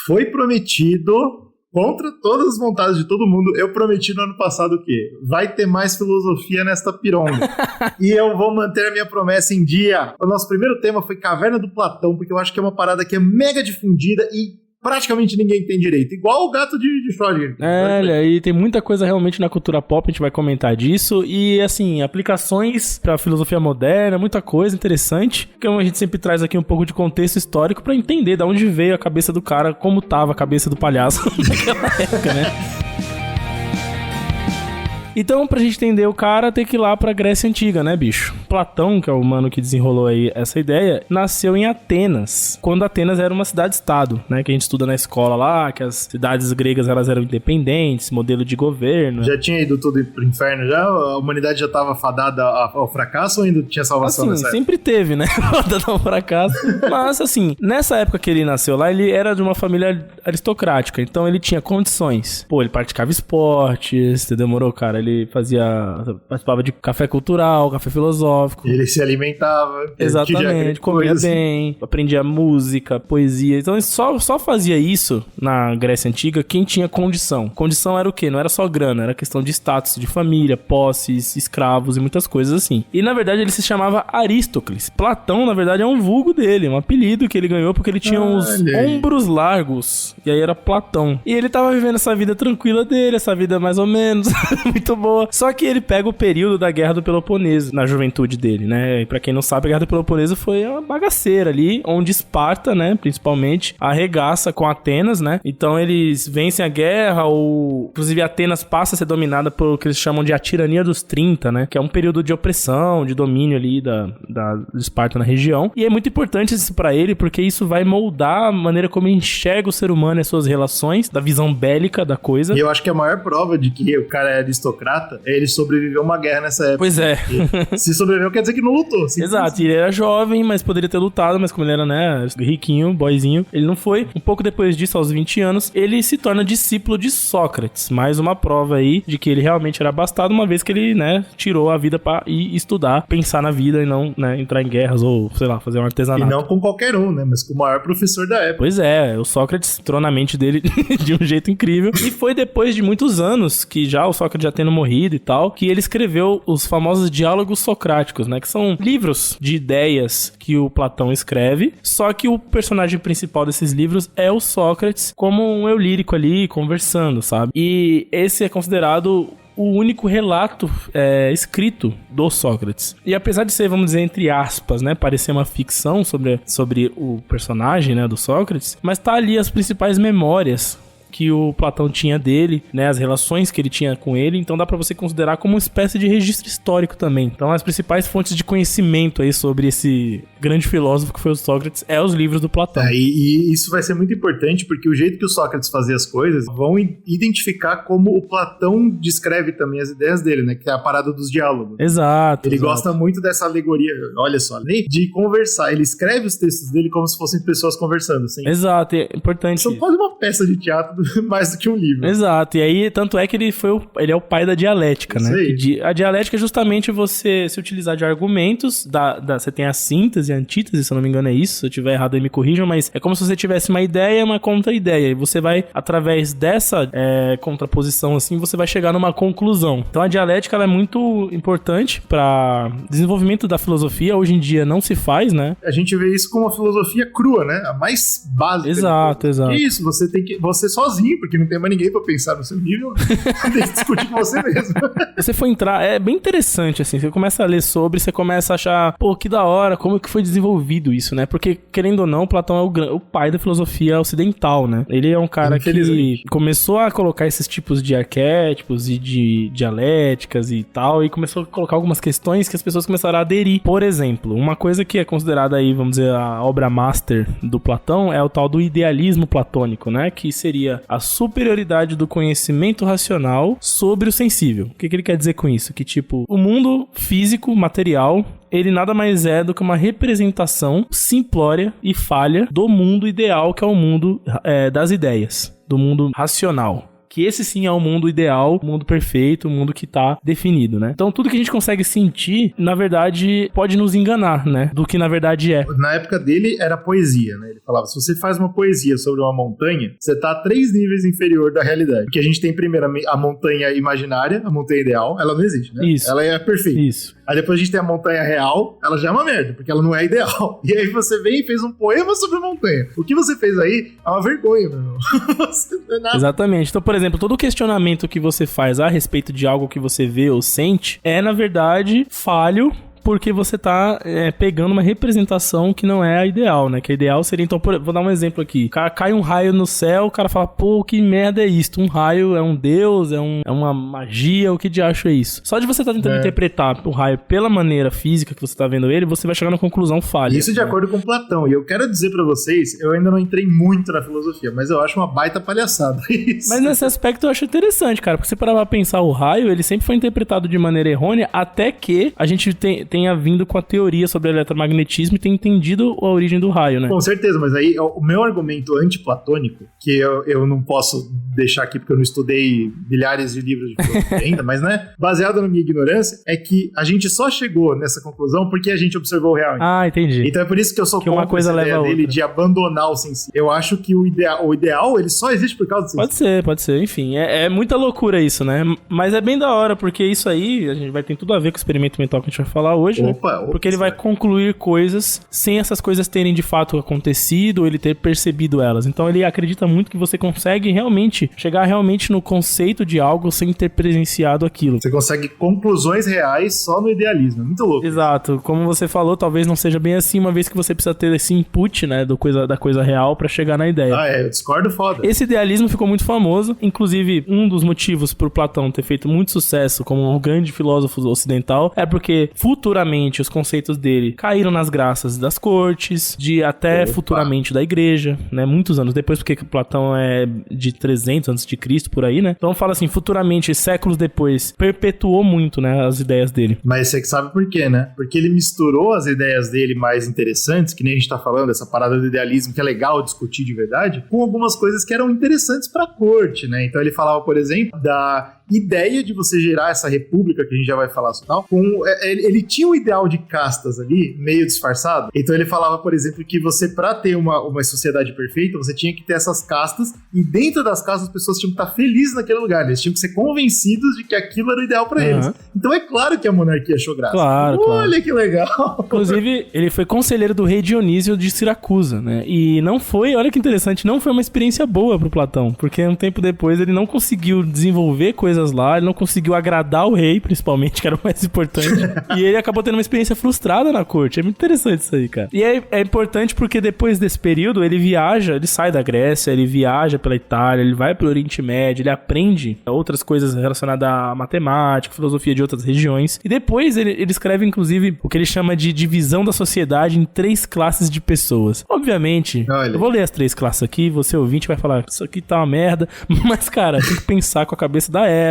foi prometido, contra todas as vontades de todo mundo, eu prometi no ano passado o quê? Vai ter mais filosofia nesta pironga. E eu vou manter a minha promessa em dia. O nosso primeiro tema foi Caverna do Platão, porque eu acho que é uma parada que é mega difundida e praticamente ninguém tem direito. Igual o gato de Schrödinger. Olha, e tem muita coisa realmente na cultura pop, a gente vai comentar disso. E, assim, aplicações pra filosofia moderna, muita coisa interessante. Que a gente sempre traz aqui um pouco de contexto histórico pra entender de onde veio a cabeça do cara, como tava a cabeça do palhaço naquela época, né? Então, pra gente entender o cara, tem que ir lá pra Grécia Antiga, né, bicho? Platão, que é o mano que desenrolou aí essa ideia, nasceu em Atenas, quando Atenas era uma cidade-estado, né? Que a gente estuda na escola lá, que as cidades gregas, elas eram independentes, modelo de governo. Já tinha ido tudo pro inferno já? A humanidade já tava fadada ao fracasso ou ainda tinha salvação nessa época? Sempre teve, né? Fadada ao fracasso. Mas, assim, nessa época que ele nasceu lá, ele era de uma família aristocrática, então ele tinha condições. Pô, ele praticava esportes, demorou, cara? Ele participava de café cultural, café filosófico. Ele se alimentava. Exatamente, comia bem, aprendia música, poesia. Então ele só fazia isso na Grécia Antiga quem tinha condição. Condição era o quê? Não era só grana, era questão de status, de família, posses, escravos e muitas coisas assim. E na verdade ele se chamava Aristócles. Platão, na verdade, é um vulgo dele, um apelido que ele ganhou porque ele tinha uns ombros largos. E aí era Platão. E ele tava vivendo essa vida tranquila dele, essa vida mais ou menos muito boa. Só que ele pega o período da Guerra do Peloponeso na juventude dele, né? E pra quem não sabe, a Guerra do Peloponeso foi uma bagaceira ali, onde Esparta, né, principalmente, arregaça com Atenas, né? Então eles vencem a guerra, inclusive Atenas passa a ser dominada por o que eles chamam de a tirania dos 30, né? Que é um período de opressão, de domínio ali de Esparta na região. E é muito importante isso pra ele, porque isso vai moldar a maneira como ele enxerga o ser humano e as suas relações, da visão bélica da coisa. E eu acho que a maior prova de que o cara é aristocrata ele sobreviveu a uma guerra nessa época. Pois é. Se sobreviveu, quer dizer que não lutou. Exato, e ele era jovem, mas poderia ter lutado, mas como ele era, né, riquinho, boyzinho, ele não foi. Um pouco depois disso, aos 20 anos, ele se torna discípulo de Sócrates. Mais uma prova aí de que ele realmente era abastado, uma vez que ele, né, tirou a vida pra ir estudar, pensar na vida e não, né, entrar em guerras ou, sei lá, fazer um artesanato. E não com qualquer um, né, mas com o maior professor da época. Pois é, o Sócrates entrou na mente dele de um jeito incrível. E foi depois de muitos anos que já o Sócrates já tendo morrido e tal, que ele escreveu os famosos diálogos socráticos, né? Que são livros de ideias que o Platão escreve, só que o personagem principal desses livros é o Sócrates, como um eu lírico ali, conversando, sabe? E esse é considerado o único relato escrito do Sócrates. E apesar de ser, vamos dizer, entre aspas, né, parecer uma ficção sobre o personagem, né, do Sócrates, mas tá ali as principais memórias que o Platão tinha dele, né, as relações que ele tinha com ele, então dá pra você considerar como uma espécie de registro histórico também. Então as principais fontes de conhecimento aí sobre esse grande filósofo que foi o Sócrates é os livros do Platão. E isso vai ser muito importante porque o jeito que o Sócrates fazia as coisas vão identificar como o Platão descreve também as ideias dele, né, que é a parada dos diálogos. Exato. Ele gosta muito dessa alegoria, olha só, de conversar. Ele escreve os textos dele como se fossem pessoas conversando, assim. Exato, é importante. São quase uma peça de teatro mais do que um livro. Exato, e aí, tanto é que ele é o pai da dialética, né? A dialética é justamente você se utilizar de argumentos, você tem a síntese, a antítese, se eu não me engano é isso, se eu tiver errado aí me corrijam, mas é como se você tivesse uma ideia e uma contra-ideia, e você vai, através dessa contraposição, assim, você vai chegar numa conclusão. Então a dialética, ela é muito importante para desenvolvimento da filosofia, hoje em dia não se faz, né? A gente vê isso como uma filosofia crua, né? A mais básica. Exato. Isso, você sozinho, porque não tem mais ninguém pra pensar no seu nível, tem que discutir com você mesmo. Você for entrar, é bem interessante, assim, você começa a ler sobre, você começa a achar, pô, que da hora, como que foi desenvolvido isso, né? Porque, querendo ou não, Platão é o pai da filosofia ocidental, né? Ele é um cara que começou a colocar esses tipos de arquétipos e de dialéticas e tal, e começou a colocar algumas questões que as pessoas começaram a aderir. Por exemplo, uma coisa que é considerada aí, vamos dizer, a obra master do Platão é o tal do idealismo platônico, né? Que seria a superioridade do conhecimento racional sobre o sensível. O que ele quer dizer com isso? Que, tipo, o mundo físico, material, ele nada mais é do que uma representação simplória e falha do mundo ideal, que é o mundo das ideias, do mundo racional, que esse sim é o mundo ideal, o mundo perfeito, o mundo que tá definido, né? Então tudo que a gente consegue sentir, na verdade, pode nos enganar, né? Do que na verdade é. Na época dele era poesia, né? Ele falava, se você faz uma poesia sobre uma montanha, você tá 3 níveis inferior da realidade. Porque a gente tem primeiro a montanha imaginária, a montanha ideal, ela não existe, né? Isso. Ela é perfeita. Isso. Aí depois a gente tem a montanha real, ela já é uma merda, porque ela não é ideal. E aí você vem e fez um poema sobre a montanha. O que você fez aí é uma vergonha, meu irmão. Você não é nada. Exatamente. Então, por exemplo, todo questionamento que você faz a respeito de algo que você vê ou sente é, na verdade, falho, porque você tá pegando uma representação que não é a ideal, né? Que a ideal seria, então, vou dar um exemplo aqui. O cara cai um raio no céu, o cara fala, pô, que merda é isso? Um raio é um deus, é uma magia, o que de acho é isso? Só de você estar tentando interpretar o raio pela maneira física que você tá vendo ele, você vai chegar na conclusão falha. Isso de acordo com Platão. E eu quero dizer pra vocês, eu ainda não entrei muito na filosofia, mas eu acho uma baita palhaçada isso. Mas nesse aspecto eu acho interessante, cara, porque você parar pra pensar, o raio, ele sempre foi interpretado de maneira errônea, até que a gente tenha vindo com a teoria sobre eletromagnetismo e tenha entendido a origem do raio, né? Com certeza, mas aí o meu argumento antiplatônico, que eu não posso deixar aqui porque eu não estudei milhares de livros de filosofia ainda, mas, né, baseado na minha ignorância, é que a gente só chegou nessa conclusão porque a gente observou o real. Ah, entendi. Então é por isso que eu sou que uma coisa leva a outra. Dele de abandonar o sensível. Eu acho que o ideal, ele só existe por causa do sensível. Pode ser. Enfim, é muita loucura isso, né? Mas é bem da hora, porque isso aí, a gente vai ter tudo a ver com o experimento mental que a gente vai falar hoje, né? Porque ele vai concluir coisas sem essas coisas terem de fato acontecido ou ele ter percebido elas. Então ele acredita muito que você consegue realmente chegar realmente no conceito de algo sem ter presenciado aquilo. Você consegue conclusões reais só no idealismo. É muito louco. Exato. Como você falou, talvez não seja bem assim, uma vez que você precisa ter esse input, né, da coisa real pra chegar na ideia. Ah, eu discordo foda. Esse idealismo ficou muito famoso. Inclusive, um dos motivos pro Platão ter feito muito sucesso como um grande filósofo ocidental é porque futuramente os conceitos dele caíram nas graças das cortes, de até futuramente da igreja, né, muitos anos depois, porque Platão é de 300 antes de Cristo, por aí, né, então fala assim, futuramente, séculos depois, perpetuou muito, né, as ideias dele. Mas você que sabe por quê, né, porque ele misturou as ideias dele mais interessantes, que nem a gente tá falando, essa parada do idealismo, que é legal discutir de verdade, com algumas coisas que eram interessantes pra corte, né, então ele falava, por exemplo, da ideia de você gerar essa república, que a gente já vai falar sobre tal, ele tinha um ideal de castas ali, meio disfarçado. Então ele falava, por exemplo, que você, pra ter uma sociedade perfeita, você tinha que ter essas castas, e dentro das castas as pessoas tinham que estar felizes naquele lugar, eles tinham que ser convencidos de que aquilo era o ideal pra eles. Então é claro que a monarquia achou graça. Claro. Olha que legal. Inclusive, ele foi conselheiro do rei Dionísio de Siracusa, né? E não foi, olha que interessante, não foi uma experiência boa pro Platão, porque um tempo depois ele não conseguiu desenvolver coisas lá, ele não conseguiu agradar o rei, principalmente, que era o mais importante, e ele acabou tendo uma experiência frustrada na corte. É muito interessante isso aí, cara. E é importante porque depois desse período, ele viaja, ele sai da Grécia, ele viaja pela Itália, ele vai pro Oriente Médio, ele aprende outras coisas relacionadas à matemática, filosofia de outras regiões, e depois ele escreve, inclusive, o que ele chama de divisão da sociedade em 3 classes de pessoas. Obviamente, eu vou ler as 3 classes aqui, você ouvinte vai falar, isso aqui tá uma merda, mas, cara, tem que pensar com a cabeça da época.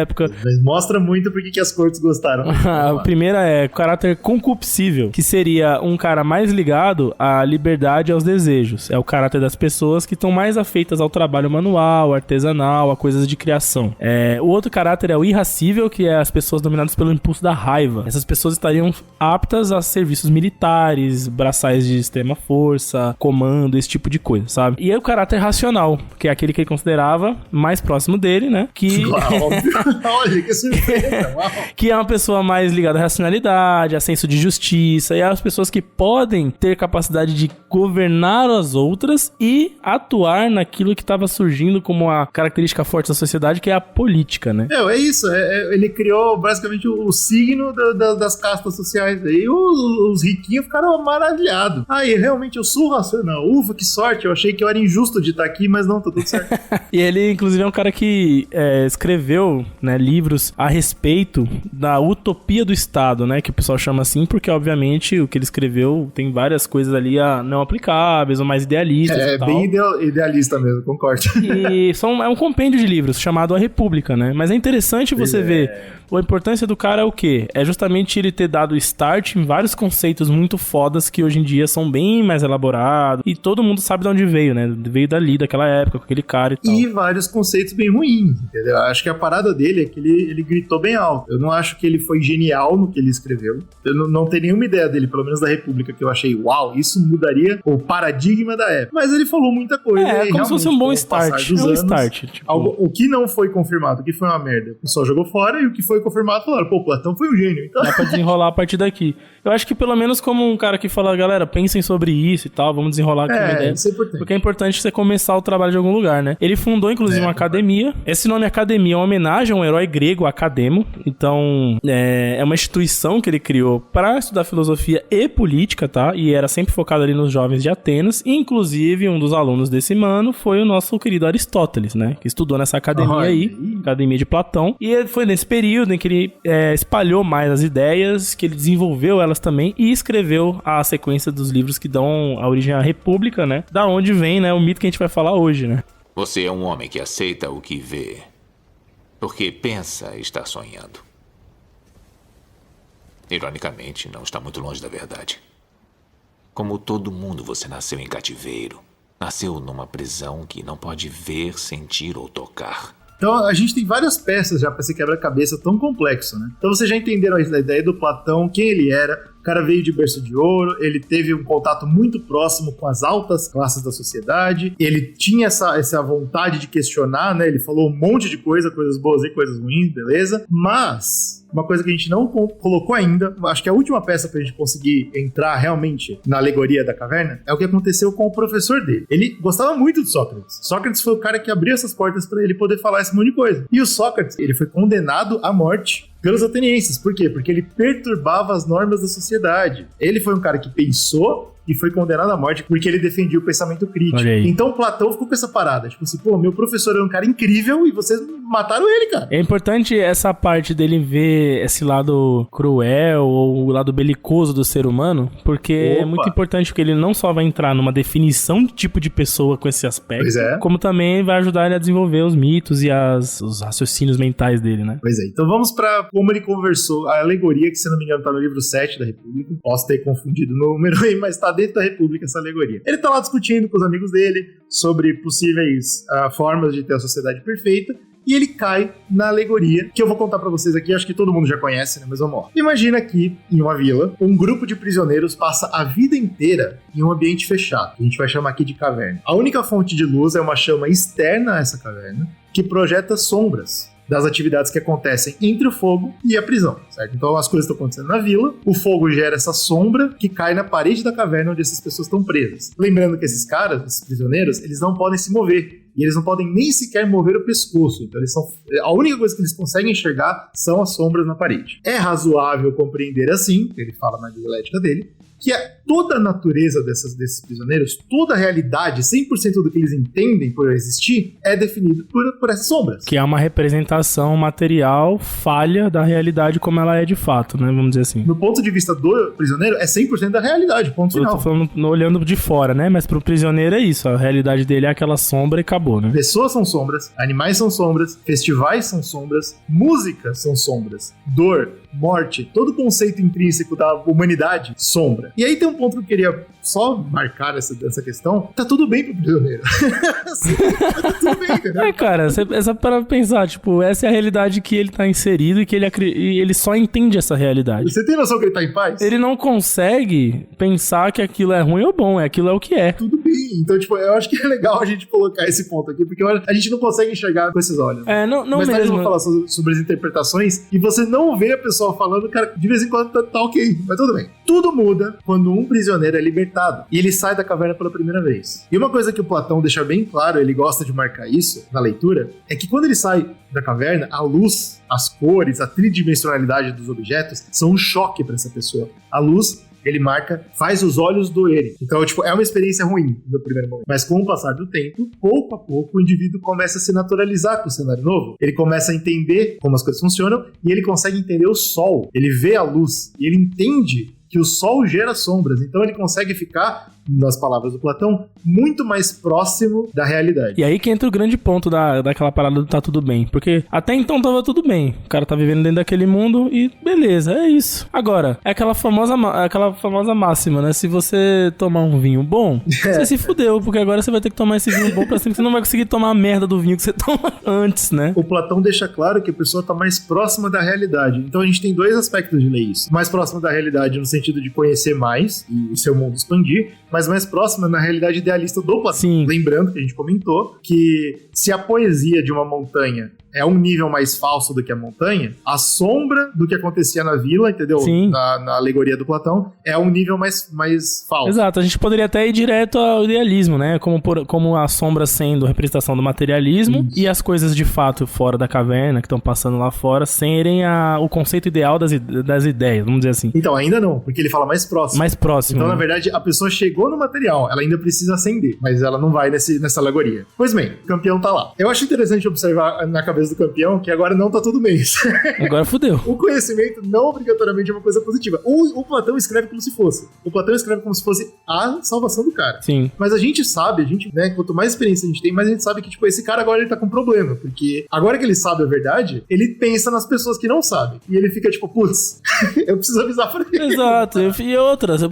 Mostra muito porque que as cortes gostaram. A primeira é caráter concupiscível, que seria um cara mais ligado à liberdade e aos desejos. É o caráter das pessoas que estão mais afeitas ao trabalho manual, artesanal, a coisas de criação. O outro caráter é o irracível, que é as pessoas dominadas pelo impulso da raiva. Essas pessoas estariam aptas a serviços militares, braçais de extrema força, comando, esse tipo de coisa, sabe? E é o caráter racional, que é aquele que ele considerava mais próximo dele, né? Que... Óbvio. Olha, que surpresa. Uau. Que é uma pessoa mais ligada à racionalidade, a senso de justiça, e as pessoas que podem ter capacidade de governar as outras e atuar naquilo que estava surgindo como uma característica forte da sociedade, que é a política, né? É isso. Ele criou basicamente o signo das castas sociais. E os riquinhos ficaram maravilhados. Aí, realmente, eu sou racional. Ufa, que sorte. Eu achei que eu era injusto de estar aqui, mas não, tá tudo certo. E ele, inclusive, é um cara que escreveu, né, livros a respeito da utopia do Estado, né, que o pessoal chama assim porque, obviamente, o que ele escreveu tem várias coisas ali não aplicáveis ou mais idealistas e tal. Bem idealista mesmo, concordo. E é um compêndio de livros chamado A República, né? Mas é interessante você ver a importância do cara é o quê? É justamente ele ter dado start em vários conceitos muito fodas que hoje em dia são bem mais elaborados e todo mundo sabe de onde veio, né? Veio dali, daquela época, com aquele cara e tal. E vários conceitos bem ruins, entendeu? Acho que a parada dele é que ele gritou bem alto. Eu não acho que ele foi genial no que ele escreveu. Eu não tenho nenhuma ideia dele, pelo menos da República, que eu achei, uau, isso mudaria o paradigma da época. Mas ele falou muita coisa. É como se fosse um bom start. É um start. Tipo... o que não foi confirmado, o que foi uma merda, o pessoal jogou fora, e o que foi confirmado, falaram, pô, Platão foi um gênio. Então... Dá pra desenrolar a partir daqui. Eu acho que pelo menos como um cara que fala, galera, pensem sobre isso e tal, vamos desenrolar aqui uma ideia. Isso é importante. Porque é importante você começar o trabalho de algum lugar, né? Ele fundou, inclusive, uma academia. Esse nome academia é uma homenagem a um herói grego, Academo. Então, é uma instituição que ele criou para estudar filosofia e política, tá? E era sempre focado ali nos jovens de Atenas. E, inclusive, um dos alunos desse mano foi o nosso querido Aristóteles, né? Que estudou nessa academia aí, Academia de Platão. E foi nesse período em que ele espalhou mais as ideias, que ele desenvolveu elas também e escreveu a sequência dos livros que dão a origem à República, né? Da onde vem, né, o mito que a gente vai falar hoje, né? Você é um homem que aceita o que vê, porque pensa estar sonhando. Ironicamente, não está muito longe da verdade. Como todo mundo, você nasceu em cativeiro. Nasceu numa prisão que não pode ver, sentir ou tocar. Então, a gente tem várias peças já pra esse quebra-cabeça tão complexo, né? Então, vocês já entenderam a ideia do Platão, quem ele era. O cara veio de berço de ouro, ele teve um contato muito próximo com as altas classes da sociedade, ele tinha essa vontade de questionar, né? Ele falou um monte de coisas boas e coisas ruins, beleza? Mas... uma coisa que a gente não colocou ainda, acho que a última peça pra gente conseguir entrar realmente na alegoria da caverna, é o que aconteceu com o professor dele. Ele gostava muito de Sócrates. Sócrates foi o cara que abriu essas portas pra ele poder falar esse monte de coisa. E o Sócrates, ele foi condenado à morte pelos atenienses. Por quê? Porque ele perturbava as normas da sociedade. Ele foi um cara que pensou e foi condenado à morte porque ele defendia o pensamento crítico. Então Platão ficou com essa parada, tipo assim, pô, meu professor era um cara incrível e vocês mataram ele, cara. É importante essa parte dele ver esse lado cruel ou o lado belicoso do ser humano, porque é muito importante porque ele não só vai entrar numa definição de tipo de pessoa com esse aspecto, como também vai ajudar ele a desenvolver os mitos e os raciocínios mentais dele, né? Pois é, então vamos pra como ele conversou, a alegoria que, se não me engano, tá no livro 7 da República, posso ter confundido o número aí, mas tá dentro da República essa alegoria. Ele tá lá discutindo com os amigos dele sobre possíveis formas de ter a sociedade perfeita, e ele cai na alegoria, que eu vou contar pra vocês aqui, acho que todo mundo já conhece, né, mas vamos lá. Imagina aqui, em uma vila, um grupo de prisioneiros passa a vida inteira em um ambiente fechado, que a gente vai chamar aqui de caverna. A única fonte de luz é uma chama externa a essa caverna, que projeta sombras das atividades que acontecem entre o fogo e a prisão, certo? Então as coisas estão acontecendo na vila, o fogo gera essa sombra que cai na parede da caverna onde essas pessoas estão presas. Lembrando que esses caras, esses prisioneiros, eles não podem se mover. E eles não podem nem sequer mover o pescoço. Então a única coisa que eles conseguem enxergar são as sombras na parede. É razoável compreender assim, ele fala na dialética dele, que toda a natureza desses prisioneiros, toda a realidade, 100% do que eles entendem por existir, é definido por essas sombras. Que é uma representação material falha da realidade como ela é de fato, né? Vamos dizer assim. No ponto de vista do prisioneiro, é 100% da realidade, ponto final. Eu tô falando olhando de fora, né? Mas pro prisioneiro é isso, a realidade dele é aquela sombra e acabou, né? Pessoas são sombras, animais são sombras, festivais são sombras, música são sombras, dor, morte, todo o conceito intrínseco da humanidade, sombra. E aí tem um ponto que eu queria só marcar essa questão. Tá tudo bem pro prisioneiro. Tá tudo bem, entendeu? Cara, essa para pensar, tipo, essa é a realidade que ele tá inserido e que ele só entende essa realidade. Você tem noção que ele tá em paz? Ele não consegue pensar que aquilo é ruim ou bom, aquilo é o que é. Tudo bem. Então, tipo, eu acho que é legal a gente colocar esse ponto aqui, porque a gente não consegue enxergar com esses olhos. Né? Não mas mesmo. Mas eu vou falar sobre as interpretações e você não vê a pessoa falando, cara, de vez em quando tá ok, mas tudo bem. Tudo muda quando um prisioneiro é libertado e ele sai da caverna pela primeira vez. E uma coisa que o Platão deixa bem claro, ele gosta de marcar isso na leitura, é que quando ele sai da caverna, a luz, as cores, a tridimensionalidade dos objetos são um choque para essa pessoa. A luz Ele marca, faz os olhos doerem. Então, tipo, é uma experiência ruim no primeiro momento. Mas com o passar do tempo, pouco a pouco, o indivíduo começa a se naturalizar com o cenário novo. Ele começa a entender como as coisas funcionam e ele consegue entender o sol. Ele vê a luz e ele entende que o sol gera sombras. Então ele consegue ficar, nas palavras do Platão, muito mais próximo da realidade. E aí que entra o grande ponto daquela parada do tá tudo bem. Porque até então tava tudo bem. O cara tá vivendo dentro daquele mundo e beleza, é isso. Agora, é aquela famosa máxima, né? Se você tomar um vinho bom, você se fudeu, porque agora você vai ter que tomar esse vinho bom pra sempre. Você não vai conseguir tomar a merda do vinho que você toma antes, né? O Platão deixa claro que a pessoa tá mais próxima da realidade. Então a gente tem dois aspectos de ler isso. Mais próxima da realidade no sentido de conhecer mais e seu mundo expandir, mas mais próxima na realidade idealista do Platão. Sim. Lembrando que a gente comentou que se a poesia de uma montanha é um nível mais falso do que a montanha, a sombra do que acontecia na vila, entendeu? Sim. Na alegoria do Platão, é um nível mais falso. Exato, a gente poderia até ir direto ao idealismo, né? Como a sombra sendo representação do materialismo e as coisas de fato fora da caverna, que estão passando lá fora, serem o conceito ideal das ideias, vamos dizer assim. Então, ainda não, porque ele fala mais próximo. Mais próximo. Então, né? na verdade, a pessoa chegou no material, ela ainda precisa ascender, mas ela não vai nessa alegoria. Pois bem, o campeão tá lá. Eu acho interessante observar na cabeça do campeão que agora não tá tudo bem. Agora fudeu. O conhecimento não obrigatoriamente é uma coisa positiva. O Platão escreve como se fosse. O Platão escreve como se fosse a salvação do cara. Sim. Mas a gente sabe, né, quanto mais experiência a gente tem, mais a gente sabe que, tipo, esse cara agora ele tá com problema, porque agora que ele sabe a verdade, ele pensa nas pessoas que não sabem. E ele fica tipo, putz, eu preciso avisar pra ele. Exato. E outras, eu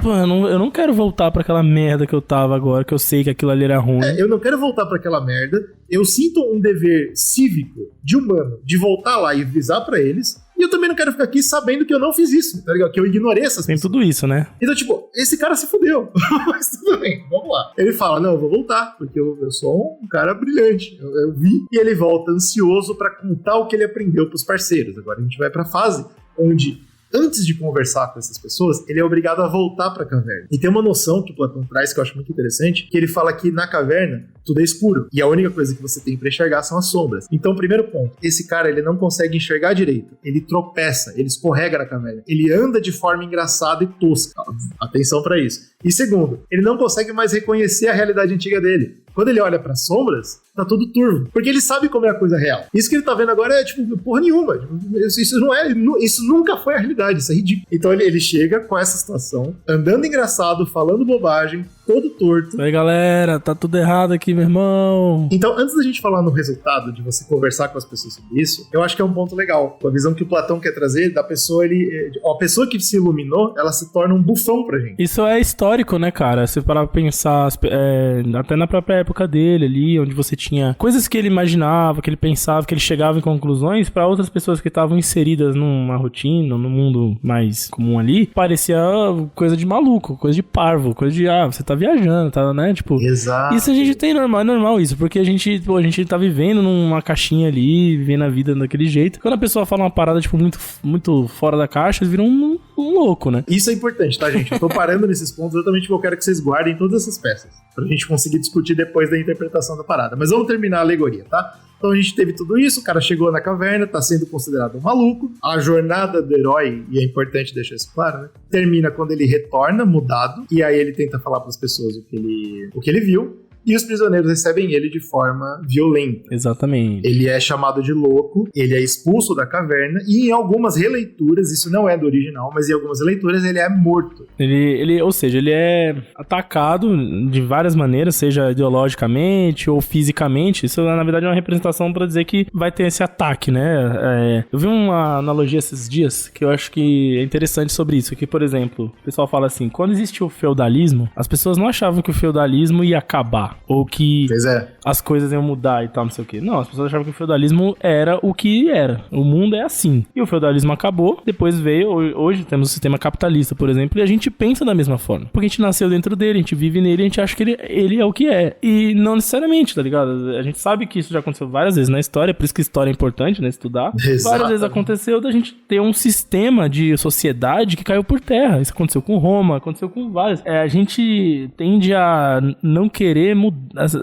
não quero voltar pra aquela merda que eu tava agora, que eu sei que aquilo ali era ruim. Eu não quero voltar pra aquela merda. Eu sinto um dever cívico de humano de voltar lá e avisar pra eles. E eu também não quero ficar aqui sabendo que eu não fiz isso, tá ligado? Que eu ignorei essas Tem pessoas. tudo isso, né? Então, tipo, esse cara se fudeu. Mas tudo bem, vamos lá. Ele fala, não, eu vou voltar, porque eu sou um cara brilhante. Eu vi. E ele volta ansioso pra contar o que ele aprendeu pros parceiros. Agora a gente vai pra fase onde, antes de conversar com essas pessoas, ele é obrigado a voltar pra caverna. E tem uma noção que o Platão traz que eu acho muito interessante, que ele fala que na caverna tudo é escuro. E a única coisa que você tem pra enxergar são as sombras. Então, primeiro ponto, esse cara, ele não consegue enxergar direito. Ele tropeça, ele escorrega na caverna. Ele anda de forma engraçada e tosca. Atenção pra isso. E segundo, ele não consegue mais reconhecer a realidade antiga dele. Quando ele olha pras sombras, tá tudo turvo. Porque ele sabe como é a coisa real. Isso que ele tá vendo agora é, tipo, porra nenhuma. Isso nunca foi a realidade. Isso é ridículo. Então ele chega com essa situação, andando engraçado, falando bobagem, todo torto. Aí, galera, tá tudo errado aqui, meu irmão. Então, antes da gente falar no resultado de você conversar com as pessoas sobre isso, eu acho que é um ponto legal. A visão que o Platão quer trazer da pessoa, a pessoa que se iluminou, ela se torna um bufão pra gente. Isso é histórico, né, cara? Se parar pra pensar, até na própria época dele ali, onde você tinha coisas que ele imaginava, que ele pensava, que ele chegava em conclusões, pra outras pessoas que estavam inseridas numa rotina, num mundo mais comum ali, parecia coisa de maluco, coisa de parvo, coisa de, você tá viajando, tá, né? Tipo, exato. Isso a gente tem normal, é normal isso, porque a gente tá vivendo numa caixinha ali, vivendo a vida daquele jeito. Quando a pessoa fala uma parada, tipo, muito, muito fora da caixa, eles viram um louco, né? Isso é importante, tá, gente? Eu tô parando nesses pontos exatamente porque eu quero que vocês guardem todas essas peças, pra gente conseguir discutir depois da interpretação da parada. Mas vamos terminar a alegoria, tá? Então a gente teve tudo isso, o cara chegou na caverna, tá sendo considerado um maluco. A jornada do herói, e é importante deixar isso claro, né? Termina quando ele retorna mudado, e aí ele tenta falar pras pessoas o que ele viu. E os prisioneiros recebem ele de forma violenta. Exatamente. Ele é chamado de louco, ele é expulso da caverna, e em algumas releituras, isso não é do original, mas em algumas releituras ele é morto. Ou seja, ele é atacado de várias maneiras, seja ideologicamente ou fisicamente. Isso, na verdade, é uma representação para dizer que vai ter esse ataque, né? Eu vi uma analogia esses dias que eu acho que é interessante sobre isso. Que, por exemplo, o pessoal fala assim, quando existiu o feudalismo, as pessoas não achavam que o feudalismo ia acabar. Ou que as coisas iam mudar e tal, não sei o quê. Não, as pessoas achavam que o feudalismo era o que era. O mundo é assim. E o feudalismo acabou, depois veio, hoje temos o sistema capitalista, por exemplo, e a gente pensa da mesma forma. Porque a gente nasceu dentro dele, a gente vive nele, a gente acha que ele é o que é. E não necessariamente, tá ligado? A gente sabe que isso já aconteceu várias vezes na história, por isso que história é importante, né, estudar. Exatamente. Várias vezes aconteceu da gente ter um sistema de sociedade que caiu por terra. Isso aconteceu com Roma, aconteceu com várias. A gente tende a não querer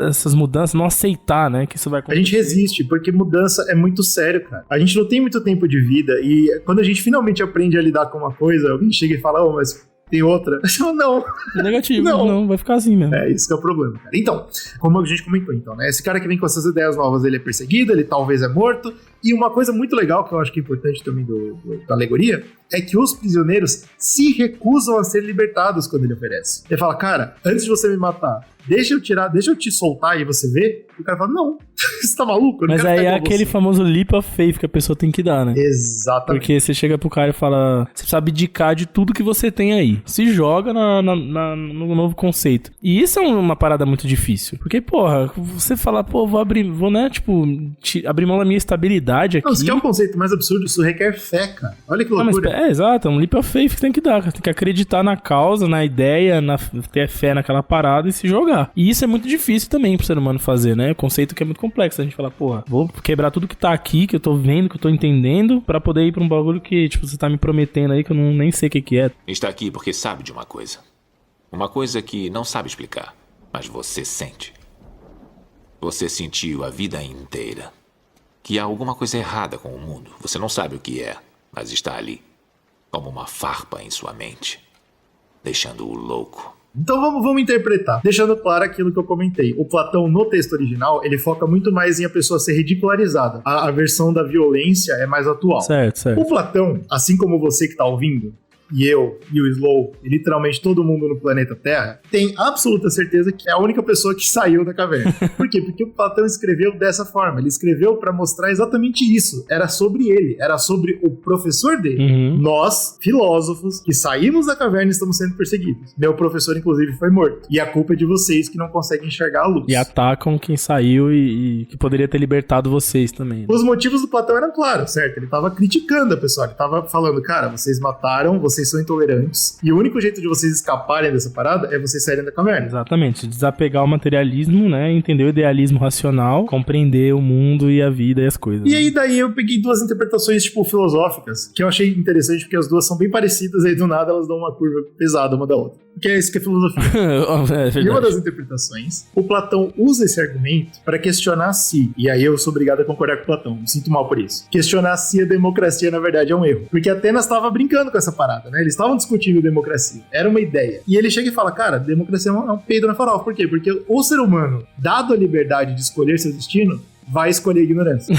essas mudanças, não aceitar, né, que isso vai acontecer. A gente resiste, porque mudança é muito sério, cara. A gente não tem muito tempo de vida, e quando a gente finalmente aprende a lidar com uma coisa, alguém chega e fala, mas Tem outra? Não. Negativo, não, vai ficar assim mesmo. É, isso que é o problema, cara. Então, como a gente comentou, então, né? Esse cara que vem com essas ideias novas, ele é perseguido, ele talvez é morto. E uma coisa muito legal, que eu acho que é importante também da alegoria, é que os prisioneiros se recusam a ser libertados quando ele oferece. Ele fala, cara, antes de você me matar, deixa eu te soltar e você vê. E o cara fala, não, você tá maluco? Eu não Mas quero aí ficar é igual aquele você. famoso leap of faith que a pessoa tem que dar, né? Exatamente. Porque você chega pro cara e fala, você precisa abdicar de tudo que você tem aí. Se joga no novo conceito. E isso é uma parada muito difícil. Porque, porra, você fala, pô, vou, né, tipo, abrir mão da minha estabilidade aqui. Não, isso que é um conceito mais absurdo, isso requer fé, cara. Olha que Não, mas, loucura. exato, é um leap of faith que tem que dar, cara. Tem que acreditar na causa, na ideia, ter fé naquela parada e se jogar. E isso é muito difícil também pro ser humano fazer, né? O conceito que é muito complexo. A gente fala, porra, vou quebrar tudo que tá aqui, que eu tô vendo, que eu tô entendendo, pra poder ir pra um bagulho que, tipo, você tá me prometendo aí que eu nem sei o que é. Está aqui porque sabe de uma coisa. Uma coisa que não sabe explicar, mas você sente. Você sentiu a vida inteira que há alguma coisa errada com o mundo. Você não sabe o que é, mas está ali, como uma farpa em sua mente, deixando-o louco. Então vamos interpretar, deixando claro aquilo que eu comentei. O Platão, no texto original, ele foca muito mais em a pessoa ser ridicularizada. A versão da violência é mais atual. Certo. O Platão, assim como você que tá ouvindo, e eu, e o Slow, e literalmente todo mundo no planeta Terra, tem absoluta certeza que é a única pessoa que saiu da caverna. Por quê? Porque o Platão escreveu dessa forma. Ele escreveu pra mostrar exatamente isso. Era sobre ele. Era sobre o professor dele. Uhum. Nós, filósofos, que saímos da caverna, estamos sendo perseguidos. Meu professor, inclusive, foi morto. E a culpa é de vocês que não conseguem enxergar a luz. E atacam quem saiu e que poderia ter libertado vocês também. Né? Os motivos do Platão eram claros, certo? Ele tava criticando a pessoa. Ele tava falando, cara, vocês mataram, vocês são intolerantes. E o único jeito de vocês escaparem dessa parada é vocês saírem da caverna. Exatamente. Desapegar o materialismo, né? Entender o idealismo racional, compreender o mundo e a vida e as coisas. E aí, daí eu peguei duas interpretações, tipo, filosóficas, que eu achei interessante, porque as duas são bem parecidas, aí do nada elas dão uma curva pesada uma da outra. Que é isso que é filosofia. É E uma das interpretações, o Platão usa esse argumento para questionar se, e aí eu sou obrigado a concordar com o Platão, me sinto mal por isso, questionar se a democracia, na verdade, é um erro. Porque Atenas estava brincando com essa parada, né? Eles estavam discutindo democracia. Era uma ideia. E ele chega e fala, cara, democracia é um peido na farofa. Por quê? Porque o ser humano, dado a liberdade de escolher seu destino, vai escolher a ignorância.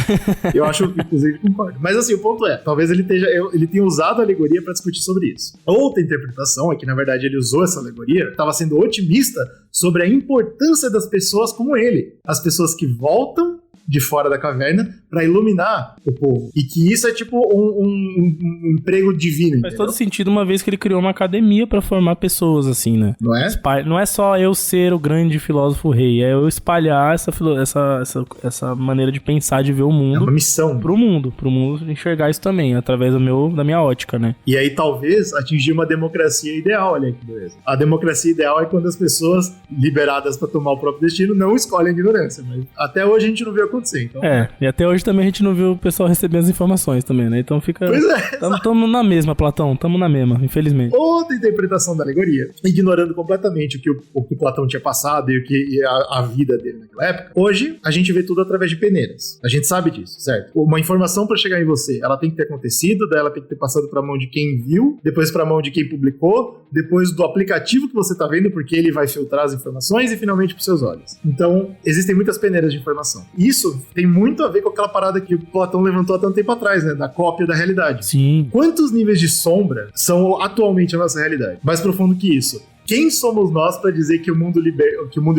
Eu acho, inclusive, concordo. Mas assim, o ponto é, talvez ele tenha usado a alegoria para discutir sobre isso. Outra interpretação é que, na verdade, ele usou essa alegoria, estava sendo otimista sobre a importância das pessoas como ele. As pessoas que voltam de fora da caverna para iluminar o povo. E que isso é tipo um emprego divino. Faz todo sentido, uma vez que ele criou uma academia para formar pessoas, assim, né? Não é? Não é só eu ser o grande filósofo rei, é eu espalhar essa maneira de pensar, de ver o mundo. É uma missão. Pro mundo enxergar isso também, através da minha ótica, né? E aí talvez atingir uma democracia ideal, olha que beleza. A democracia ideal é quando as pessoas liberadas para tomar o próprio destino não escolhem a ignorância, mas até hoje a gente não viu acontecer. Então... e até hoje também a gente não viu o pessoal recebendo as informações também, né? Então fica... Pois é. Tamo na mesma, Platão, tamo na mesma, infelizmente. Outra interpretação da alegoria, ignorando completamente o que Platão tinha passado e a vida dele naquela época. Hoje, a gente vê tudo através de peneiras. A gente sabe disso, certo? Uma informação para chegar em você, ela tem que ter acontecido, daí ela tem que ter passado pra mão de quem viu, depois pra mão de quem publicou, depois do aplicativo que você tá vendo, porque ele vai filtrar as informações e finalmente pros seus olhos. Então, existem muitas peneiras de informação. Isso tem muito a ver com aquela parada que o Platão levantou há tanto tempo atrás, né? Da cópia da realidade. Sim. Quantos níveis de sombra são atualmente a nossa realidade? Mais profundo que isso. Quem somos nós para dizer que o mundo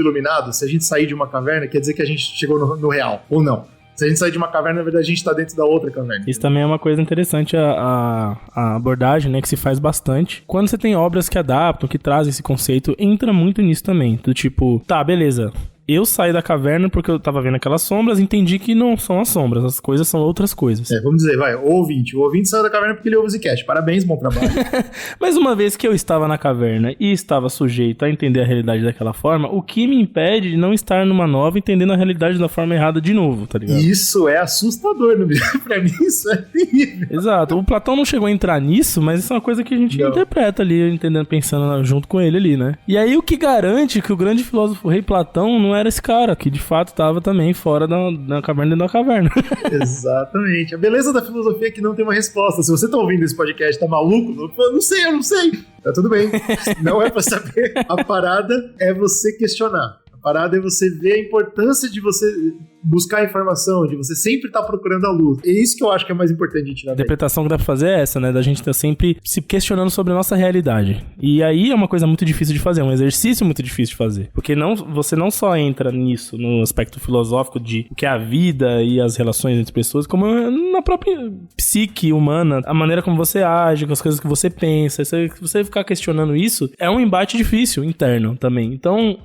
iluminado, se a gente sair de uma caverna, quer dizer que a gente chegou no real, ou não? Se a gente sair de uma caverna, na verdade, a gente tá dentro da outra caverna. Isso também é uma coisa interessante, a abordagem, né, que se faz bastante. Quando você tem obras que adaptam, que trazem esse conceito, entra muito nisso também. Do tipo, tá, beleza. Eu saí da caverna porque eu tava vendo aquelas sombras e entendi que não são as sombras, as coisas são outras coisas. Vamos dizer, o ouvinte saiu da caverna porque ele ouve o Zcast. Parabéns, bom trabalho. Mas uma vez que eu estava na caverna e estava sujeito a entender a realidade daquela forma, o que me impede de não estar numa nova entendendo a realidade da forma errada de novo, tá ligado? Isso é assustador, não? Pra mim isso é terrível. Exato, o Platão não chegou a entrar nisso, mas isso é uma coisa que a gente interpreta ali, entendendo, pensando junto com ele ali, né? E aí o que garante que o grande filósofo rei Platão não era esse cara, que de fato tava também fora da caverna dentro da caverna. Exatamente. A beleza da filosofia é que não tem uma resposta. Se você tá ouvindo esse podcast, tá maluco? Eu não sei. Tá tudo bem. Não é pra saber. A parada é você questionar. A parada é você ver a importância de você buscar informação, de você sempre estar procurando a luz. É isso que eu acho que é mais importante de tirar. A interpretação que dá pra fazer é essa, né? Da gente estar sempre se questionando sobre a nossa realidade. E aí é uma coisa muito difícil de fazer, um exercício muito difícil de fazer. Porque você não só entra nisso, no aspecto filosófico de o que é a vida e as relações entre pessoas, como na própria psique humana, a maneira como você age, com as coisas que você pensa. Se você ficar questionando isso, é um embate difícil, interno também. Então,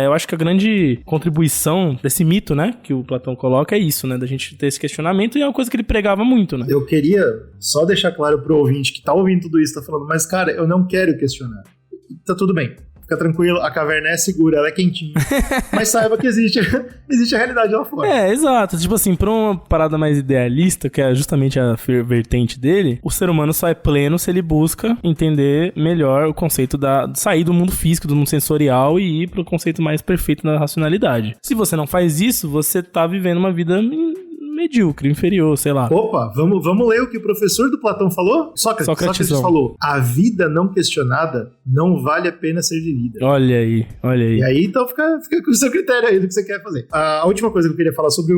eu acho que a grande contribuição desse mito, né, que o Platão coloca é isso, né, da gente ter esse questionamento, e é uma coisa que ele pregava muito, né. Eu queria só deixar claro pro ouvinte que tá ouvindo tudo isso, tá falando, mas cara, eu não quero questionar. Tá tudo bem. Fica tranquilo, a caverna é segura, ela é quentinha. Mas saiba que existe a realidade lá fora. Exato. Tipo assim, pra uma parada mais idealista, que é justamente a vertente dele, o ser humano só é pleno se ele busca entender melhor o conceito de sair do mundo físico, do mundo sensorial e ir pro conceito mais perfeito da racionalidade. Se você não faz isso, você tá vivendo uma vida medíocre, inferior, sei lá. Opa, vamos ler o que o professor do Platão falou? Sócrates falou: a vida não questionada não vale a pena ser vivida. Olha aí. E aí, então, fica com o seu critério aí do que você quer fazer. A última coisa que eu queria falar sobre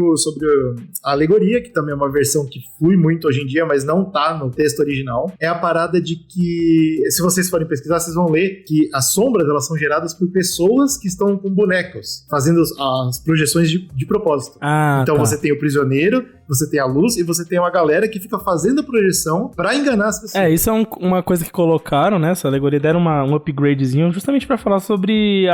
a alegoria, que também é uma versão que flui muito hoje em dia, mas não tá no texto original, é a parada de que, se vocês forem pesquisar, vocês vão ler que as sombras, elas são geradas por pessoas que estão com bonecos, fazendo as projeções de propósito. Então você tem o prisioneiro, você tem a luz e você tem uma galera que fica fazendo a projeção pra enganar as pessoas. Isso é uma coisa que colocaram, né? Essa alegoria deram um upgradezinho justamente pra falar sobre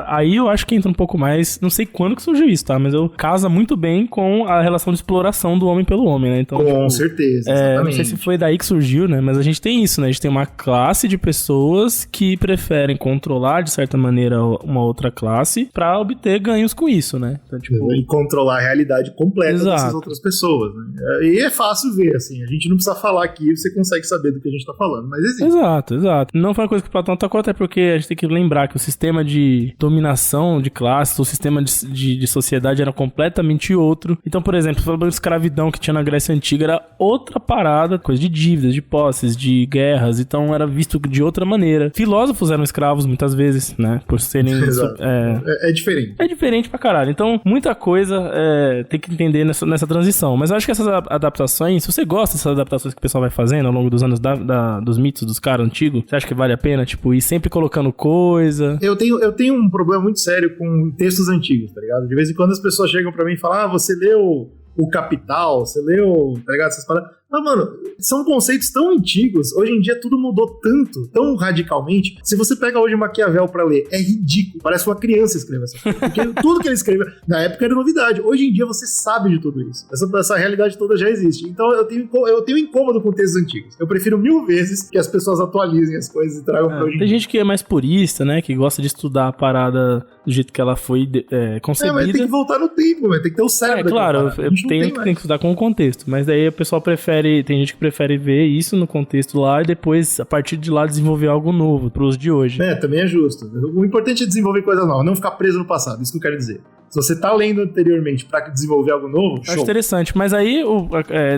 aí eu acho que entra um pouco mais, não sei quando que surgiu isso, tá? Mas casa muito bem com a relação de exploração do homem pelo homem, né? Então, com certeza, exatamente. Não sei se foi daí que surgiu, né? Mas a gente tem isso, né? A gente tem uma classe de pessoas que preferem controlar, de certa maneira, uma outra classe pra obter ganhos com isso, né? Então, tipo... E controlar a realidade completa dessas outras pessoas, né? E é fácil ver, assim, a gente não precisa falar aqui, você consegue saber do que a gente tá falando, mas existe. Exato. Não foi uma coisa que o Platão tacou, até porque a gente tem que lembrar que o sistema de dominação de classes, o sistema de sociedade era completamente outro. Então, por exemplo, a escravidão que tinha na Grécia Antiga era outra parada, coisa de dívidas, de posses, de guerras, então era visto de outra maneira. Filósofos eram escravos muitas vezes, né? Por serem... É diferente. É diferente pra caralho. Então, muita coisa tem que entender nessa transição. Mas eu acho que essas adaptações, se você gosta dessas adaptações que o pessoal vai fazendo ao longo dos anos dos mitos dos caras antigos, você acha que vale a pena, tipo, ir sempre colocando coisa? Eu tenho um problema muito sério com textos antigos, tá ligado? De vez em quando as pessoas chegam pra mim e falam, você leu o Capital, você leu, tá ligado? Essas paradas. Mas, mano, são conceitos tão antigos. Hoje em dia tudo mudou tanto, tão radicalmente. Se você pega hoje Maquiavel pra ler, é ridículo. Parece uma criança escrever essa coisa. Porque tudo que ele escreveu na época era novidade. Hoje em dia você sabe de tudo isso. Essa realidade toda já existe. Então eu tenho incômodo com textos antigos. Eu prefiro 1000 vezes que as pessoas atualizem as coisas e tragam pra hoje em dia. Tem gente que é mais purista, né? Que gosta de estudar a parada do jeito que ela foi concebida. Mas tem que voltar no tempo, tem que ter o cérebro. Claro, eu tenho que estudar com o contexto. Mas daí o pessoal tem gente que prefere ver isso no contexto lá e depois, a partir de lá, desenvolver algo novo pros de hoje. Também é justo. O importante é desenvolver coisa nova, não ficar preso no passado, isso que eu quero dizer. Se você tá lendo anteriormente pra desenvolver algo novo, show. Acho interessante, mas aí,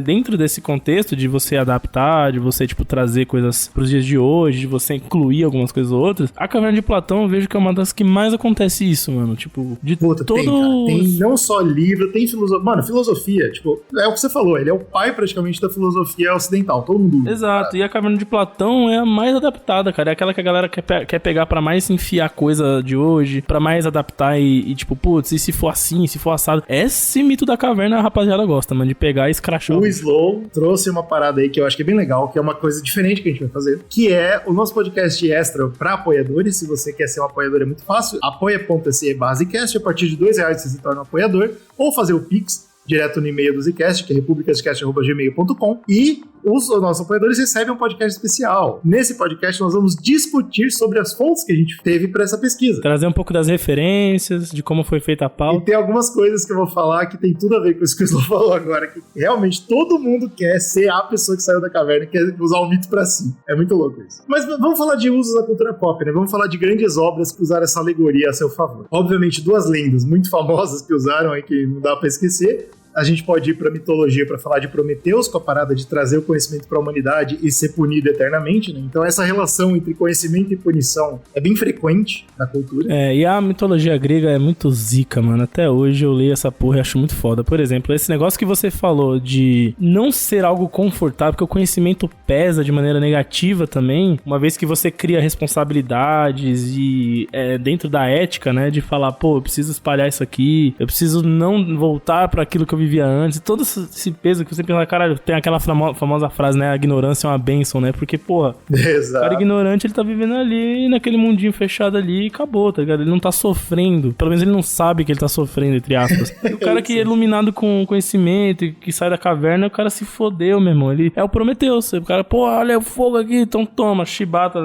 dentro desse contexto de você adaptar, de você, tipo, trazer coisas pros dias de hoje, de você incluir algumas coisas ou outras, a Caverna de Platão eu vejo que é uma das que mais acontece isso, mano, tipo, de tem não só livro, tem filosofia, mano, filosofia, tipo, é o que você falou, ele é o pai praticamente da filosofia ocidental, todo mundo. Exato, e a Caverna de Platão é a mais adaptada, cara, é aquela que a galera quer pegar pra mais enfiar coisa de hoje, pra mais adaptar e tipo, putz, se for assim, se for assado. Esse mito da caverna a rapaziada gosta, mano, de pegar e escrachar. O Slow trouxe uma parada aí que eu acho que é bem legal, que é uma coisa diferente que a gente vai fazer, que é o nosso podcast extra pra apoiadores. Se você quer ser um apoiador é muito fácil, apoia.se/Zcast, a partir de R$2 você se torna um apoiador, ou fazer o Pix direto no e-mail do Zcast, que é republicascast@gmail.com. E os nossos apoiadores recebem um podcast especial. Nesse podcast nós vamos discutir sobre as fontes que a gente teve para essa pesquisa. Trazer um pouco das referências, de como foi feita a pauta. E tem algumas coisas que eu vou falar que tem tudo a ver com isso que o Slow falou agora, que realmente todo mundo quer ser a pessoa que saiu da caverna e quer usar o mito pra si. É muito louco isso. Mas vamos falar de usos da cultura pop, né? Vamos falar de grandes obras que usaram essa alegoria a seu favor. Obviamente, duas lendas muito famosas que usaram aí, que não dá pra esquecer. A gente pode ir pra mitologia pra falar de Prometeus, com a parada de trazer o conhecimento pra humanidade e ser punido eternamente, né? Então essa relação entre conhecimento e punição é bem frequente na cultura. E a mitologia grega é muito zica, mano. Até hoje eu leio essa porra e acho muito foda. Por exemplo, esse negócio que você falou de não ser algo confortável, porque o conhecimento pesa de maneira negativa também, uma vez que você cria responsabilidades e dentro da ética, né, de falar, pô, eu preciso espalhar isso aqui, eu preciso não voltar pra aquilo que eu vivia antes, todo esse peso que você pensa, caralho, tem aquela famosa frase, né, a ignorância é uma bênção, né, porque, porra, exato. O cara ignorante, ele tá vivendo ali, naquele mundinho fechado ali, e acabou, tá ligado? Ele não tá sofrendo, pelo menos ele não sabe que ele tá sofrendo, entre aspas. E o cara que é iluminado com conhecimento e que sai da caverna, o cara se fodeu, meu irmão, ele é o Prometeus, o cara, pô, olha o fogo aqui, então toma, chibata,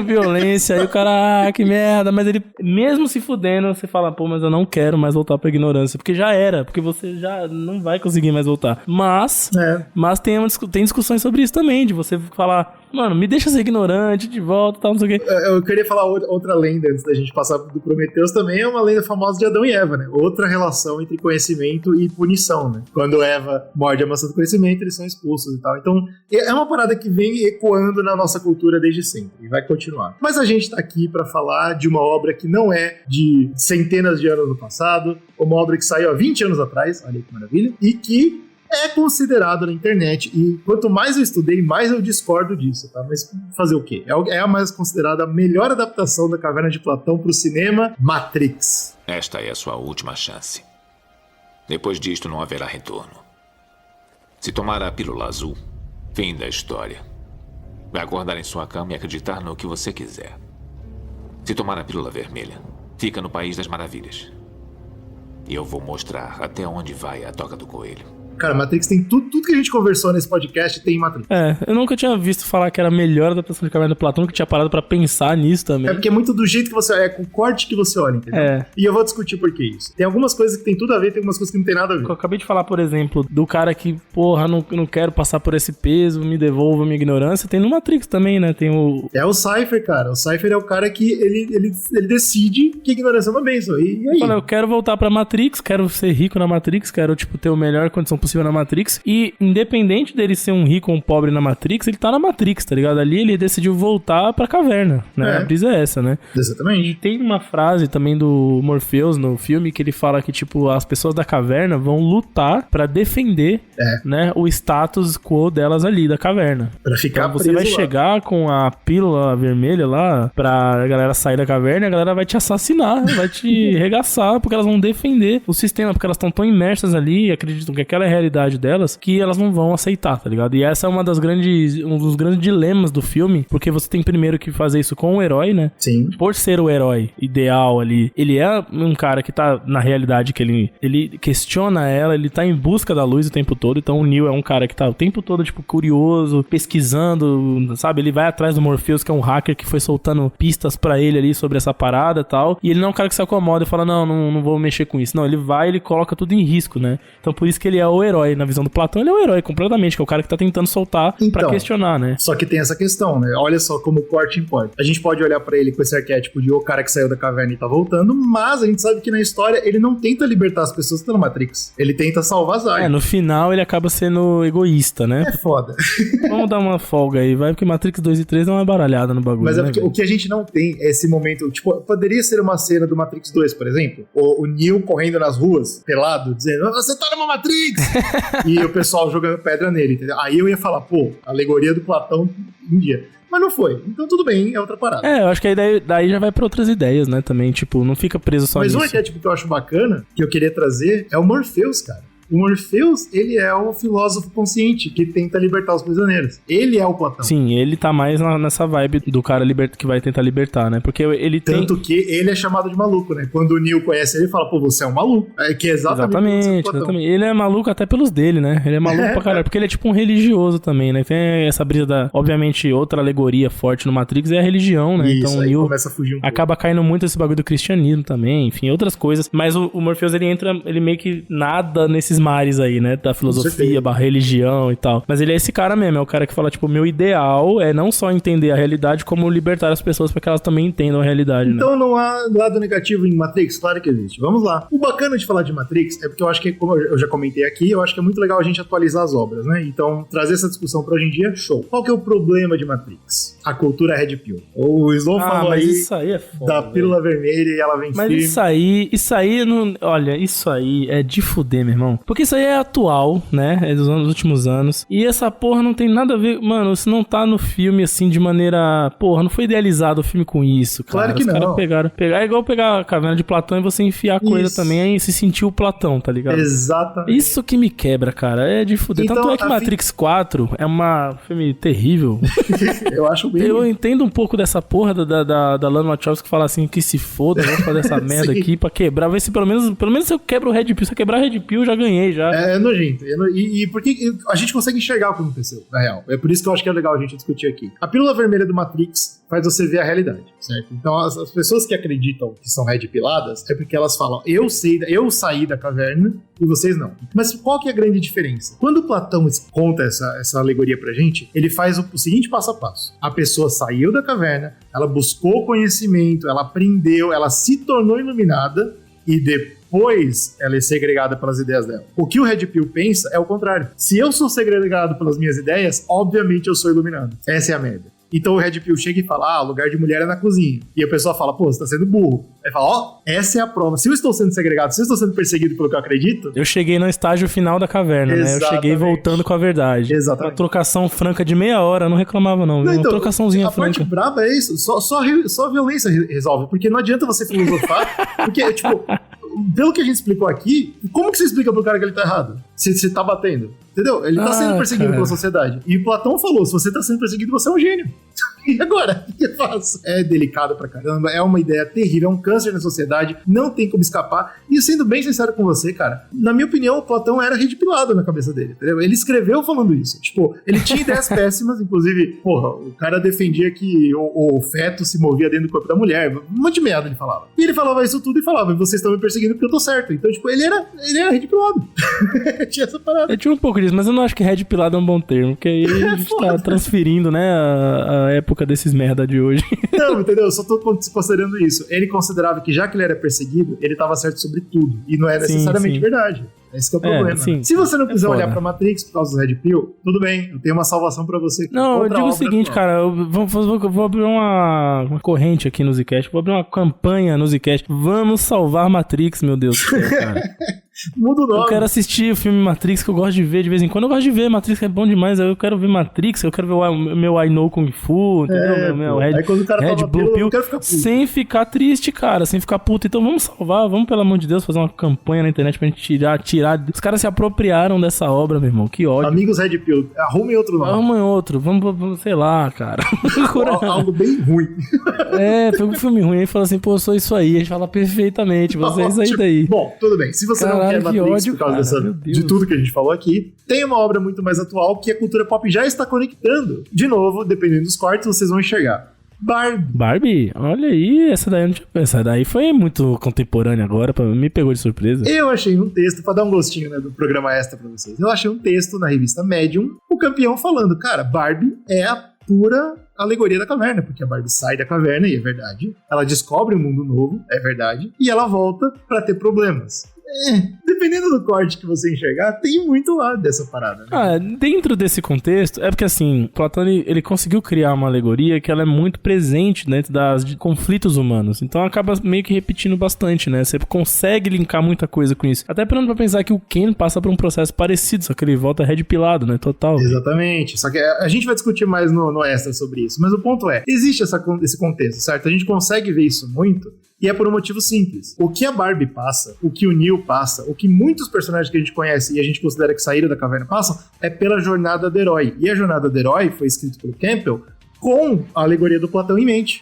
violência, aí o cara, que merda, mas ele, mesmo se fudendo, você fala, pô, mas eu não quero mais voltar pra ignorância, porque já era, porque você já não vai conseguir mais voltar. Mas tem discussões sobre isso também, de você falar, mano, me deixa ser ignorante, de volta, tal, não sei o quê. Eu queria falar outra lenda antes da gente passar do Prometeus, também é uma lenda famosa de Adão e Eva, né? Outra relação entre conhecimento e punição, né? Quando Eva morde a maçã do conhecimento, eles são expulsos e tal. Então, é uma parada que vem ecoando na nossa cultura desde sempre e vai continuar. Mas a gente tá aqui pra falar de uma obra que não é de centenas de anos no passado, uma obra que saiu há 20 anos atrás, olha que maravilha, e que é considerado na internet, e quanto mais eu estudei, mais eu discordo disso, tá? Mas fazer o quê? É a mais considerada a melhor adaptação da Caverna de Platão pro cinema, Matrix. Esta é a sua última chance. Depois disto não haverá retorno. Se tomar a pílula azul, fim da história. Vai acordar em sua cama e acreditar no que você quiser. Se tomar a pílula vermelha, fica no País das Maravilhas. E eu vou mostrar até onde vai a toca do coelho. Cara, Matrix tem tudo que a gente conversou nesse podcast tem em Matrix. Eu nunca tinha visto falar que era a melhor adaptação de Caverna de Platão, que tinha parado pra pensar nisso também. É porque é muito do jeito que você olha, é com o corte que você olha, entendeu? E eu vou discutir por que isso. Tem algumas coisas que tem tudo a ver, tem algumas coisas que não tem nada a ver. Eu acabei de falar, por exemplo, do cara que, porra, não quero passar por esse peso, me devolva minha ignorância. Tem no Matrix também, né? Tem o... É o Cypher, cara. O Cypher é o cara que ele decide que a ignorância é uma bênção. E aí? Eu quero voltar pra Matrix, quero ser rico na Matrix, quero, tipo, ter a melhor condição possível na Matrix. E independente dele ser um rico ou um pobre na Matrix, ele tá na Matrix, tá ligado? Ali ele decidiu voltar pra caverna, né? A brisa é essa, né? Exatamente. E tem uma frase também do Morpheus no filme que ele fala que, tipo, as pessoas da caverna vão lutar pra defender, né, o status quo delas ali, da caverna. Pra ficar então você vai lá. chegar com a pílula vermelha lá pra galera sair da caverna e a galera vai te assassinar, vai te regaçar, porque elas vão defender o sistema, porque elas estão tão imersas ali e acreditam que aquela é a realidade delas, que elas não vão aceitar, tá ligado? E essa é um dos grandes dilemas do filme, porque você tem primeiro que fazer isso com o herói, né? Sim. Por ser o herói ideal ali, ele é um cara que tá na realidade, que ele questiona ela, ele tá em busca da luz o tempo todo, então o Neo é um cara que tá o tempo todo, tipo, curioso, pesquisando, sabe? Ele vai atrás do Morpheus, que é um hacker que foi soltando pistas pra ele ali sobre essa parada e tal, e ele não é um cara que se acomoda e fala, não vou mexer com isso. Não, ele vai, ele coloca tudo em risco, né? Então por isso que ele é o herói, na visão do Platão, ele é o herói completamente, que é o cara que tá tentando soltar pra questionar, né? Só que tem essa questão, né? Olha só como o corte importa. A gente pode olhar pra ele com esse arquétipo de o cara que saiu da caverna e tá voltando, mas a gente sabe que na história ele não tenta libertar as pessoas que estão na Matrix. Ele tenta salvar as áreas. No final ele acaba sendo egoísta, né? É foda. Vamos dar uma folga aí, vai, porque Matrix 2 e 3 é uma baralhada no bagulho. Mas é porque né, o que a gente não tem é esse momento, tipo, poderia ser uma cena do Matrix 2, por exemplo, o Neo correndo nas ruas, pelado, dizendo, você tá numa Matrix! E o pessoal jogando pedra nele, entendeu? Aí eu ia falar, pô, alegoria do Platão em dia. Mas não foi. Então tudo bem, é outra parada. Eu acho que aí daí já vai pra outras ideias, né, também, tipo, não fica preso só nisso. Mas um arquétipo que eu acho bacana, que eu queria trazer, é o Morpheus, cara. O Morpheus, ele é o filósofo consciente que tenta libertar os prisioneiros. Ele é o Platão. Sim, ele tá mais nessa vibe do cara que vai tentar libertar, né? Porque ele Tanto que ele é chamado de maluco, né? Quando o Neo conhece ele fala, pô, você é um maluco. É que é exatamente. Ele é maluco até pelos dele, né? Ele é maluco pra caralho. Porque ele é tipo um religioso também, né? Tem essa brisa da... Obviamente, outra alegoria forte no Matrix é a religião, né? Isso, então o aí Neo começa a fugir um pouco. acaba caindo muito esse bagulho do cristianismo também, enfim, outras coisas. Mas o Morpheus, ele meio que nada nesses mares aí, né? Da filosofia, religião e tal. Mas ele é esse cara mesmo, é o cara que fala, tipo, meu ideal é não só entender a realidade, como libertar as pessoas pra que elas também entendam a realidade, né? Então não há lado negativo em Matrix? Claro que existe. Vamos lá. O bacana de falar de Matrix é porque eu acho que, como eu já comentei aqui, eu acho que é muito legal a gente atualizar as obras, né? Então, trazer essa discussão pra hoje em dia, show. Qual que é o problema de Matrix? A cultura Red Pill. O Slow falou aí, isso aí é foda, da pílula vermelha e ela vem mas firme. isso aí não... Olha, isso aí é de fuder, meu irmão. Porque isso aí é atual, né? É dos últimos anos. E essa porra não tem nada a ver... Mano, isso não tá no filme, assim, de maneira... Porra, não foi idealizado o filme com isso, cara. Claro que não. Os caras pegaram... É igual pegar a caverna de Platão e você enfiar coisa também aí e se sentir o Platão, tá ligado? Exatamente. Isso que me quebra, cara. É de fuder. Então, Tanto é que Matrix 4 é um filme terrível. Eu acho bem... Eu entendo um pouco dessa porra da Lana Wachowski que fala assim, que se foda, vamos fazer essa merda aqui pra quebrar. Ver se pelo menos se eu quebro o Red Pill. Se eu quebrar o Red Pill, eu já ganhei, já. É nojento. E porque a gente consegue enxergar o que aconteceu, na real. É por isso que eu acho que é legal a gente discutir aqui. A pílula vermelha do Matrix faz você ver a realidade, certo? Então as pessoas que acreditam que são red piladas é porque elas falam, eu saí da caverna e vocês não. Mas qual que é a grande diferença? Quando o Platão conta essa alegoria pra gente, ele faz o seguinte passo a passo. A pessoa saiu da caverna, ela buscou conhecimento, ela aprendeu, ela se tornou iluminada e depois ela é segregada pelas ideias dela. O que o Red Pill pensa é o contrário. Se eu sou segregado pelas minhas ideias, obviamente eu sou iluminado. Essa é a merda. Então o Red Pill chega e fala, o lugar de mulher é na cozinha. E a pessoa fala, pô, você tá sendo burro. Aí fala, essa é a prova. Se eu estou sendo segregado, se eu estou sendo perseguido pelo que eu acredito... Eu cheguei no estágio final da caverna, né? Eu cheguei voltando com a verdade. Exatamente. Uma trocação franca de meia hora, eu não reclamava não. Uma trocaçãozinha franca. A parte brava é isso. Só a violência resolve. Porque não adianta você filosofar. Porque, tipo... Pelo que a gente explicou aqui, como que você explica pro cara que ele tá errado? Se tá batendo? Entendeu? Ele tá sendo perseguido pela sociedade. E Platão falou, se você tá sendo perseguido, você é um gênio. E agora? O que eu faço? É delicado pra caramba, é uma ideia terrível, é um câncer na sociedade, não tem como escapar. E sendo bem sincero com você, cara, na minha opinião, o Platão era redpilado na cabeça dele, entendeu? Ele escreveu falando isso. Tipo, ele tinha ideias péssimas, inclusive, porra, o cara defendia que o feto se movia dentro do corpo da mulher, um monte de merda ele falava. E ele falava isso tudo e falava, vocês estão me perseguindo porque eu tô certo. Então, tipo, ele era redpilado. Tinha essa parada. Tinha um pouco disso, mas eu não acho que redpilado é um bom termo, porque aí a gente tá transferindo, né, a época desses merda de hoje. Não, entendeu? Eu só tô considerando isso. Ele considerava que já que ele era perseguido, ele tava certo sobre tudo. E não é necessariamente verdade. Esse que é o problema. Se você não quiser olhar pra Matrix por causa do Red Pill, tudo bem, eu tenho uma salvação pra você. Não, eu digo o seguinte, cara, eu vou abrir uma corrente aqui no Zcast, vou abrir uma campanha no Zcast. Vamos salvar Matrix, meu Deus do céu, cara. Muda o nome. Eu quero assistir o filme Matrix, que eu gosto de ver de vez em quando. Eu gosto de ver Matrix, que é bom demais. Eu quero ver Matrix, eu quero ver o meu I Know Kung Fu, entendeu? Meu Red Blue Pill, sem ficar triste, cara, sem ficar puto. Então vamos salvar, vamos, pelo amor de Deus, fazer uma campanha na internet pra gente tirar. Os caras se apropriaram dessa obra, meu irmão. Que ódio. Amigos Red Pill, arrumem outro nome. Arrumem outro, vamos, sei lá, cara. Algo bem ruim. Foi um filme ruim. Aí fala assim, pô, eu sou isso aí. A gente fala perfeitamente, você é isso aí daí. Bom, tudo bem. Se você não quer Matrix por causa de tudo que a gente falou aqui, tem uma obra muito mais atual que a cultura pop já está conectando. De novo, dependendo dos cortes, vocês vão enxergar. Barbie? Olha aí, essa daí eu não tinha pensado. Essa daí foi muito contemporânea agora, me pegou de surpresa. Eu achei um texto, pra dar um gostinho, né, do programa extra pra vocês. Eu achei um texto na revista Medium, o campeão falando, cara, Barbie é a pura alegoria da caverna, porque a Barbie sai da caverna, e é verdade. Ela descobre um mundo novo, é verdade. E ela volta pra ter problemas. Dependendo do corte que você enxergar, tem muito lá dessa parada, né? Dentro desse contexto, é porque assim, Platão ele conseguiu criar uma alegoria que ela é muito presente dentro de conflitos humanos, então acaba meio que repetindo bastante, né? Você consegue linkar muita coisa com isso. Até parando pra pensar que o Ken passa por um processo parecido, só que ele volta redpilado, né? Total. Exatamente. Só que a gente vai discutir mais no extra sobre isso, mas o ponto é, existe esse contexto, certo? A gente consegue ver isso muito, e é por um motivo simples. O que a Barbie passa, o que o Neo passa, o que muitos personagens que a gente conhece e a gente considera que saíram da caverna passam, é pela jornada do herói. E a jornada do herói foi escrita pelo Campbell com a alegoria do Platão em mente.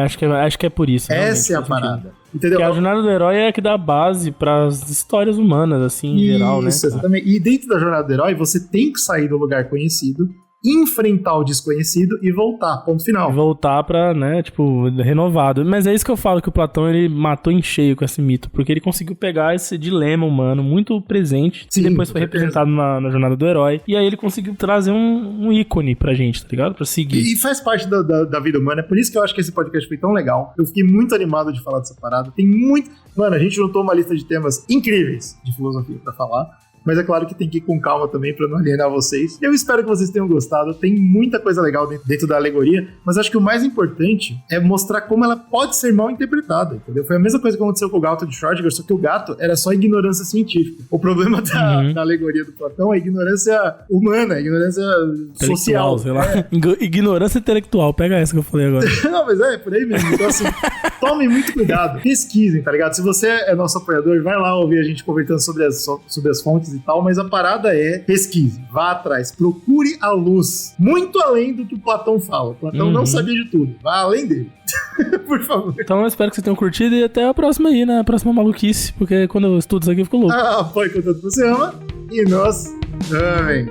Acho que é por isso. Essa é a parada. Entendeu? Porque a jornada do herói é a que dá base pras histórias humanas, assim, em geral, né? Isso, exatamente. E dentro da jornada do herói, você tem que sair do lugar conhecido, enfrentar o desconhecido e voltar, ponto final. Voltar pra, né, tipo, renovado. Mas é isso que eu falo, que o Platão, ele matou em cheio com esse mito, porque ele conseguiu pegar esse dilema humano muito presente, Sim, que depois foi representado na jornada do herói, e aí ele conseguiu trazer um ícone pra gente, tá ligado? Pra seguir. E faz parte da vida humana, é por isso que eu acho que esse podcast foi tão legal. Eu fiquei muito animado de falar dessa parada. Tem muito... Mano, a gente juntou uma lista de temas incríveis de filosofia pra falar. Mas é claro que tem que ir com calma também pra não alienar vocês. Eu espero que vocês tenham gostado. Tem muita coisa legal dentro da alegoria, mas acho que o mais importante é mostrar como ela pode ser mal interpretada, entendeu? Foi a mesma coisa que aconteceu com o gato de Schrödinger, só que o gato era só ignorância científica. O problema da alegoria do Platão é a ignorância humana, a ignorância social. Sei lá. Ignorância intelectual, pega essa que eu falei agora. Não, mas é por aí mesmo. Então assim, tomem muito cuidado, pesquisem, tá ligado? Se você é nosso apoiador, vai lá ouvir a gente conversando sobre as fontes e tal, mas a parada é pesquise, vá atrás, procure a luz, muito além do que o Platão fala. O Platão não sabia de tudo, vá além dele. Por favor. Então eu espero que vocês tenham curtido e até a próxima aí, né? A próxima maluquice, porque quando eu estudo isso aqui eu fico louco. Apoie contanto que você ama e nós amém.